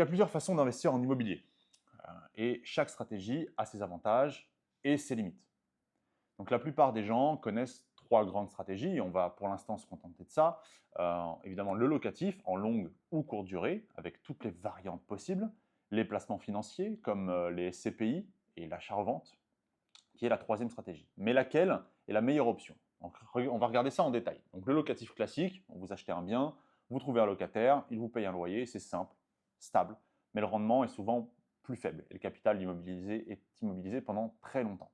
Il y a plusieurs façons d'investir en immobilier et chaque stratégie a ses avantages et ses limites. Donc la plupart des gens connaissent trois grandes stratégies et on va pour l'instant se contenter de ça. Évidemment le locatif en longue ou courte durée avec toutes les variantes possibles, les placements financiers comme les SCPI et l'achat-revente qui est la troisième stratégie. Mais laquelle est la meilleure option? Donc, on va regarder ça en détail. Donc le locatif classique, vous achetez un bien, vous trouvez un locataire, il vous paye un loyer, c'est simple, stable, mais le rendement est souvent plus faible et le capital immobilisé est immobilisé pendant très longtemps.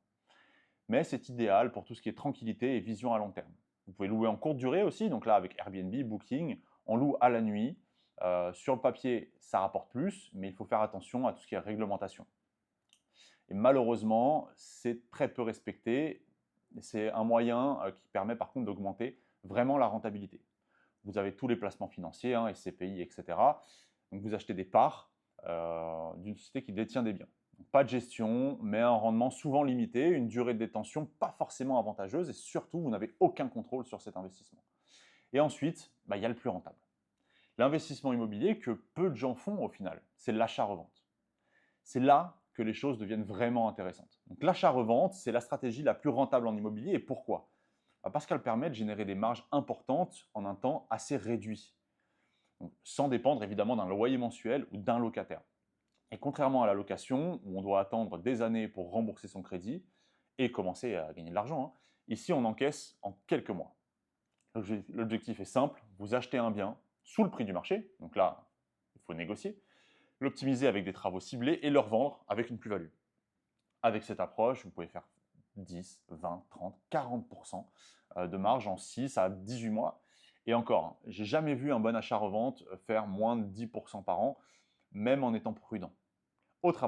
Mais c'est idéal pour tout ce qui est tranquillité et vision à long terme. Vous pouvez louer en courte durée aussi, donc là avec Airbnb, Booking, on loue à la nuit. Sur le papier, ça rapporte plus, mais il faut faire attention à tout ce qui est réglementation. Et malheureusement, c'est très peu respecté. C'est un moyen qui permet par contre d'augmenter vraiment la rentabilité. Vous avez tous les placements financiers, SCPI, etc. Donc vous achetez des parts d'une société qui détient des biens. Donc, pas de gestion, mais un rendement souvent limité, une durée de détention pas forcément avantageuse et surtout, vous n'avez aucun contrôle sur cet investissement. Et ensuite, il y a le plus rentable. L'investissement immobilier que peu de gens font au final, c'est l'achat-revente. C'est là que les choses deviennent vraiment intéressantes. Donc l'achat-revente, c'est la stratégie la plus rentable en immobilier. Et pourquoi? Parce qu'elle permet de générer des marges importantes en un temps assez réduit, donc, sans dépendre évidemment d'un loyer mensuel ou d'un locataire. Et contrairement à la location, où on doit attendre des années pour rembourser son crédit et commencer à gagner de l'argent, ici on encaisse en quelques mois. L'objectif est simple, vous achetez un bien sous le prix du marché, donc là, il faut négocier, l'optimiser avec des travaux ciblés et le revendre avec une plus-value. Avec cette approche, vous pouvez faire 10, 20, 30, 40% de marge en 6 à 18 mois. Et encore, j'ai jamais vu un bon achat-revente faire moins de 10% par an, même en étant prudent. Autre